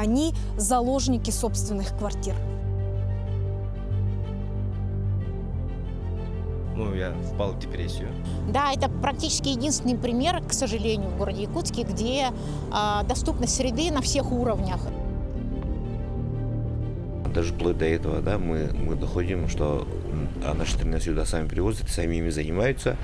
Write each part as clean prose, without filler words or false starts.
они заложники собственных квартир. Я впал в депрессию. Да, это практически единственный пример, к сожалению, в городе Якутске, где доступность среды на всех уровнях. Даже вплоть до этого, да, мы доходим, что наши тренеры сюда сами привозят, сами ими занимаются.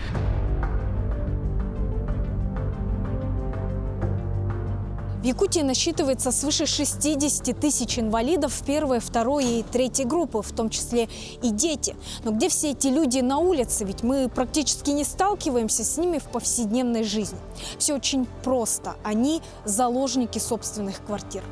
В Якутии насчитывается свыше 60 тысяч инвалидов первой, второй и третьей группы, в том числе и дети. Но где все эти люди на улице? Ведь мы практически не сталкиваемся с ними в повседневной жизни. Все очень просто. Они заложники собственных квартир.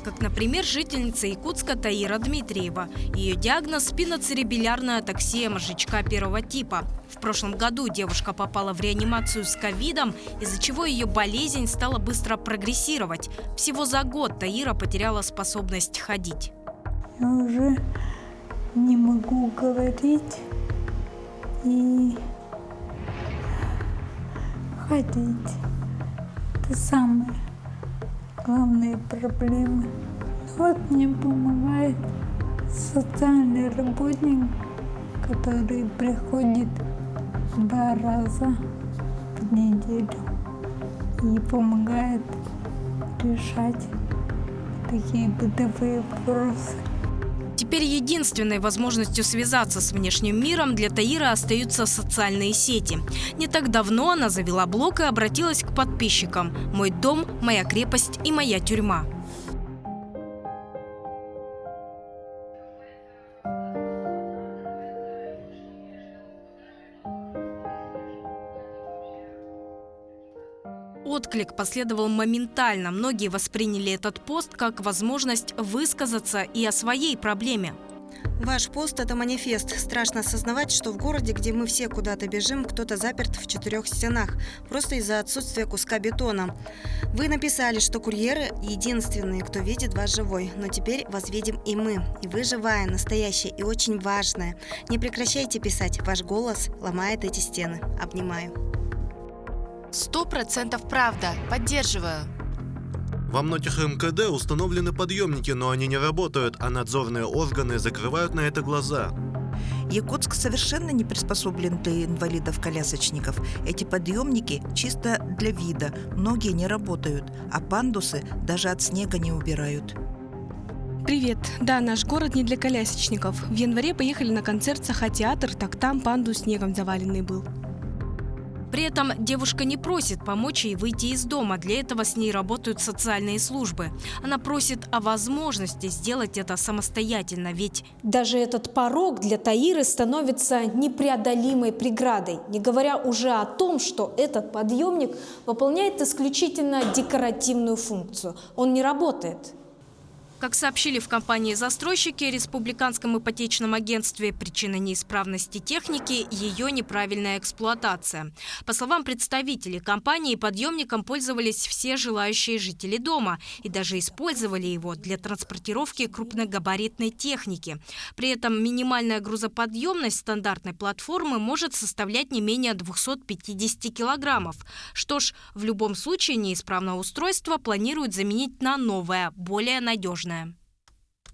Как, например, жительница Якутска Таира Дмитриева. Ее диагноз – спиноцеребелярная атаксия мозжечка первого типа. В прошлом году девушка попала в реанимацию с ковидом, из-за чего ее болезнь стала быстро прогрессировать. Всего за год Таира потеряла способность ходить. Я уже не могу говорить и ходить. Это самое главные проблемы. Вот мне помогает социальный работник, который приходит 2 раза в неделю и помогает решать такие бытовые вопросы. Теперь единственной возможностью связаться с внешним миром для Таиры остаются социальные сети. Не так давно она завела блог и обратилась к подписчикам: «Мой дом, моя крепость и моя тюрьма». Отклик последовал моментально. Многие восприняли этот пост как возможность высказаться и о своей проблеме. Ваш пост – это манифест. Страшно осознавать, что в городе, где мы все куда-то бежим, кто-то заперт в 4 стенах, просто из-за отсутствия куска бетона. Вы написали, что курьеры – единственные, кто видит вас живой. Но теперь вас видим и мы. И вы живая, настоящая и очень важная. Не прекращайте писать. Ваш голос ломает эти стены. Обнимаю. 100% правда. Поддерживаю. Во многих МКД установлены подъемники, но они не работают, а надзорные органы закрывают на это глаза. Якутск совершенно не приспособлен для инвалидов-колясочников. Эти подъемники чисто для вида, многие не работают, а пандусы даже от снега не убирают. Привет. Да, наш город не для колясочников. В январе поехали на концерт Саха-театр, так там пандус снегом заваленный был. При этом девушка не просит помочь ей выйти из дома. Для этого с ней работают социальные службы. Она просит о возможности сделать это самостоятельно, ведь даже этот порог для Таиры становится непреодолимой преградой, не говоря уже о том, что этот подъемник выполняет исключительно декоративную функцию. Он не работает. Как сообщили в компании-застройщики, Республиканском ипотечном агентстве, причина неисправности техники – ее неправильная эксплуатация. По словам представителей компании, подъемником пользовались все желающие жители дома и даже использовали его для транспортировки крупногабаритной техники. При этом минимальная грузоподъемность стандартной платформы может составлять не менее 250 килограммов. Что ж, в любом случае неисправное устройство планируют заменить на новое, более надежное.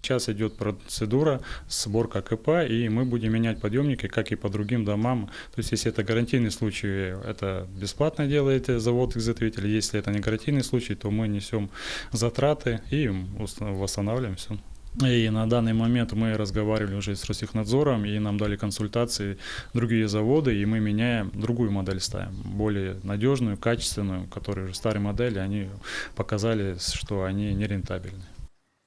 Сейчас идет процедура, сборка КП, и мы будем менять подъемники, как и по другим домам. То есть, если это гарантийный случай, это бесплатно делает завод-изготовитель. Если это не гарантийный случай, то мы несем затраты и восстанавливаем все. И на данный момент мы разговаривали уже с Ростехнадзором, и нам дали консультации другие заводы, и мы меняем, другую модель ставим, более надежную, качественную, которые уже старые модели, они показали, что они нерентабельны.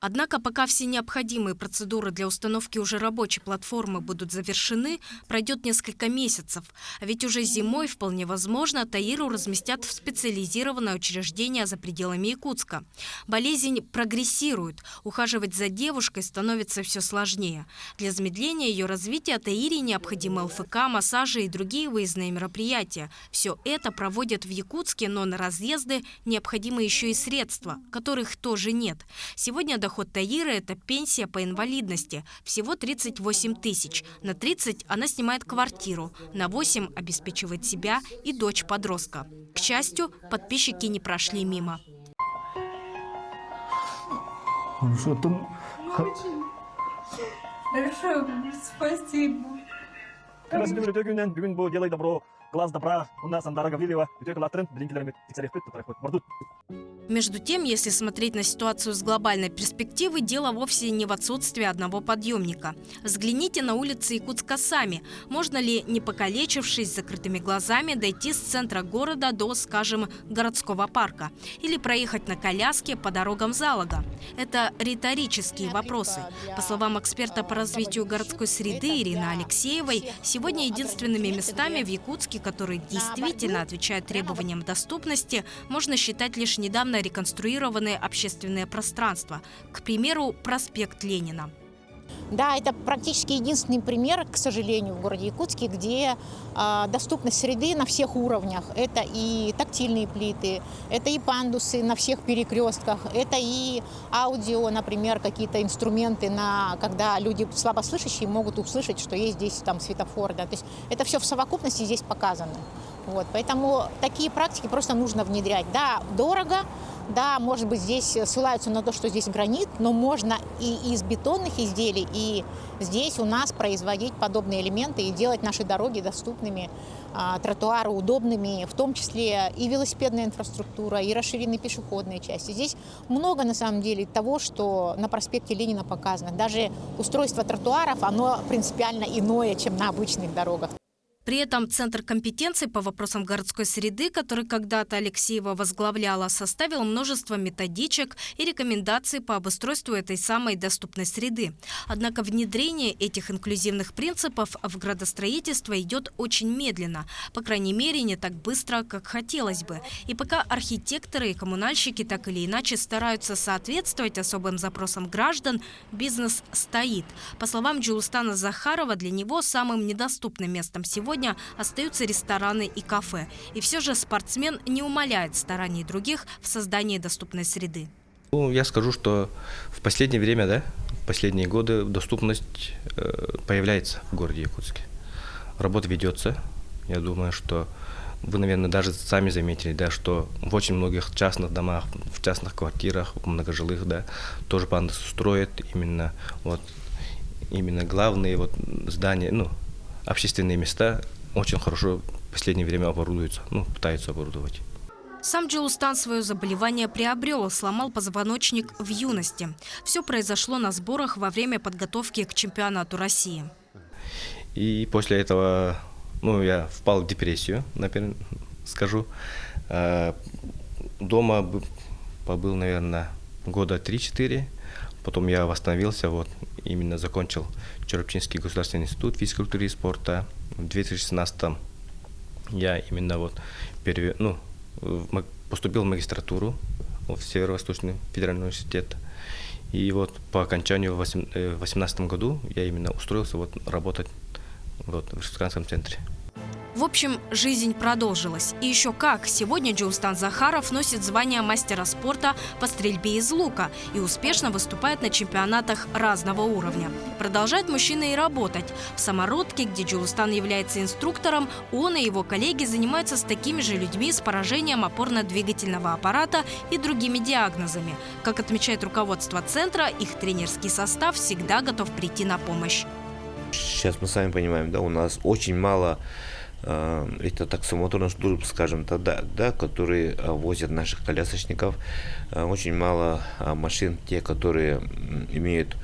Однако, пока все необходимые процедуры для установки уже рабочей платформы будут завершены, пройдет несколько месяцев. А ведь уже зимой, вполне возможно, Таиру разместят в специализированное учреждение за пределами Якутска. Болезнь прогрессирует. Ухаживать за девушкой становится все сложнее. Для замедления ее развития Таире необходимы ЛФК, массажи и другие выездные мероприятия. Все это проводят в Якутске, но на разъезды необходимы еще и средства, которых тоже нет. Сегодня доход Таиры – это пенсия по инвалидности. Всего 38 тысяч. На 30 она снимает квартиру. На 8 обеспечивает себя и дочь-подростка. К счастью, подписчики не прошли мимо. Хорошо, спасибо. Между тем, если смотреть на ситуацию с глобальной перспективы, дело вовсе не в отсутствии одного подъемника. Взгляните на улицы Якутска сами. Можно ли, не покалечившись, с закрытыми глазами, дойти с центра города до, скажем, городского парка? Или проехать на коляске по дорогам Залога? Это риторические вопросы. По словам эксперта по развитию городской среды Ирины Алексеевой, сегодня единственными местами в Якутске, которые действительно отвечают требованиям доступности, можно считать лишь недавно реконструированные общественные пространства. К примеру, проспект Ленина. Да, это практически единственный пример, к сожалению, в городе Якутске, где доступность среды на всех уровнях. Это и тактильные плиты, это и пандусы на всех перекрестках, это и аудио, например, какие-то инструменты, когда люди слабослышащие могут услышать, что есть здесь там светофор. Да. То есть это все в совокупности здесь показано. Вот. Поэтому такие практики просто нужно внедрять. Да, дорого. Да, может быть, здесь ссылаются на то, что здесь гранит, но можно и из бетонных изделий, и здесь у нас производить подобные элементы и делать наши дороги доступными, тротуары удобными, в том числе и велосипедная инфраструктура, и расширенные пешеходные части. Здесь много, на самом деле, того, что на проспекте Ленина показано. Даже устройство тротуаров, оно принципиально иное, чем на обычных дорогах. При этом Центр компетенций по вопросам городской среды, который когда-то Алексеева возглавляла, составил множество методичек и рекомендаций по обустройству этой самой доступной среды. Однако внедрение этих инклюзивных принципов в градостроительство идет очень медленно, по крайней мере, не так быстро, как хотелось бы. И пока архитекторы и коммунальщики так или иначе стараются соответствовать особым запросам граждан, бизнес стоит. По словам Джулустана Захарова, для него самым недоступным местом сегодня остаются рестораны и кафе. И все же спортсмен не умаляет стараний других в создании доступной среды. Я скажу, что в последнее время, в последние годы доступность появляется в городе Якутске. Работа ведется. Я думаю, что вы, наверное, даже сами заметили, что в очень многих частных домах, в частных квартирах, в многожилых, тоже пандусы строят именно главные здания, общественные места очень хорошо в последнее время оборудуются, пытаются оборудовать. Сам Джулустан свое заболевание приобрел, сломал позвоночник в юности. Все произошло на сборах во время подготовки к чемпионату России. И после этого я впал в депрессию, наверное, скажу. Дома побыл, наверное, года 3-4. Потом я восстановился, именно закончил Черепчинский государственный институт физкультуры и спорта. В 2016 я именно поступил в магистратуру в Северо-Восточный федеральный университет. И по окончанию в 2018 году я именно устроился работать в республиканском центре. В общем, жизнь продолжилась. И еще как. Сегодня Джулустан Захаров носит звание мастера спорта по стрельбе из лука и успешно выступает на чемпионатах разного уровня. Продолжает мужчина и работать. В Самородке, где Джулустан является инструктором, он и его коллеги занимаются с такими же людьми с поражением опорно-двигательного аппарата и другими диагнозами. Как отмечает руководство центра, их тренерский состав всегда готов прийти на помощь. Сейчас мы сами понимаем, у нас очень мало это таксомоторных служб, скажем так, которые возят наших колясочников. Очень мало машин, те, которые имеют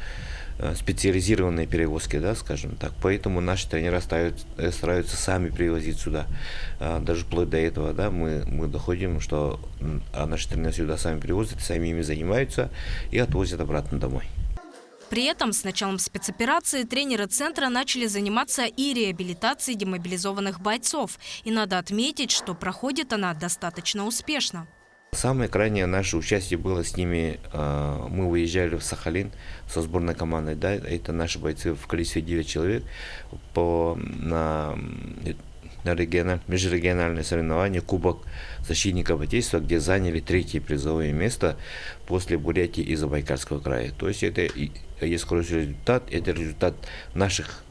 специализированные перевозки, скажем так. Поэтому наши тренера стараются сами привозить сюда. Даже вплоть до этого, мы доходим, что наши тренеры сюда сами привозят, сами ими занимаются и отвозят обратно домой. При этом с началом спецоперации тренеры центра начали заниматься и реабилитацией демобилизованных бойцов. И надо отметить, что проходит она достаточно успешно. Самое крайнее наше участие было с ними. Мы выезжали в Сахалин со сборной командой. Это наши бойцы в количестве 9 человек на межрегиональное соревнование Кубок защитников Отечества, где заняли 3-е призовое место после Бурятии и Забайкальского края. То есть это есть хороший результат, это результат наших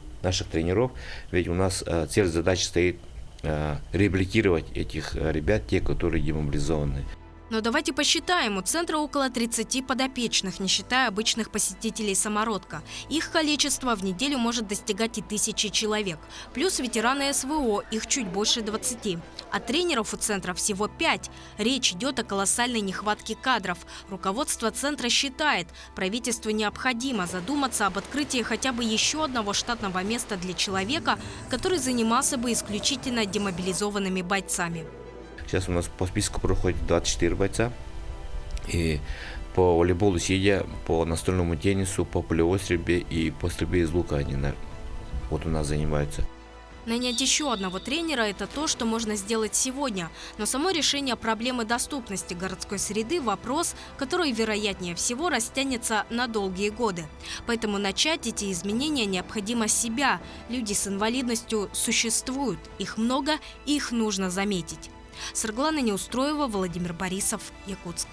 тренеров, ведь у нас цель, задача стоит реабилитировать этих ребят, те, которые демобилизованы. Но давайте посчитаем, у центра около 30 подопечных, не считая обычных посетителей самородка. Их количество в неделю может достигать и 1000 человек. Плюс ветераны СВО, их чуть больше 20. А тренеров у центра всего 5. Речь идет о колоссальной нехватке кадров. Руководство центра считает, правительству необходимо задуматься об открытии хотя бы еще одного штатного места для человека, который занимался бы исключительно демобилизованными бойцами. Сейчас у нас по списку проходит 24 бойца. И по волейболу сидя, по настольному теннису, по полевой стрельбе и по стрельбе из лука они вот у нас занимаются. Нанять еще одного тренера – это то, что можно сделать сегодня. Но само решение проблемы доступности городской среды – вопрос, который, вероятнее всего, растянется на долгие годы. Поэтому начать эти изменения необходимо с себя. Люди с инвалидностью существуют. Их много, и их нужно заметить. Сарглана Неустроева, Владимир Борисов, Якутск.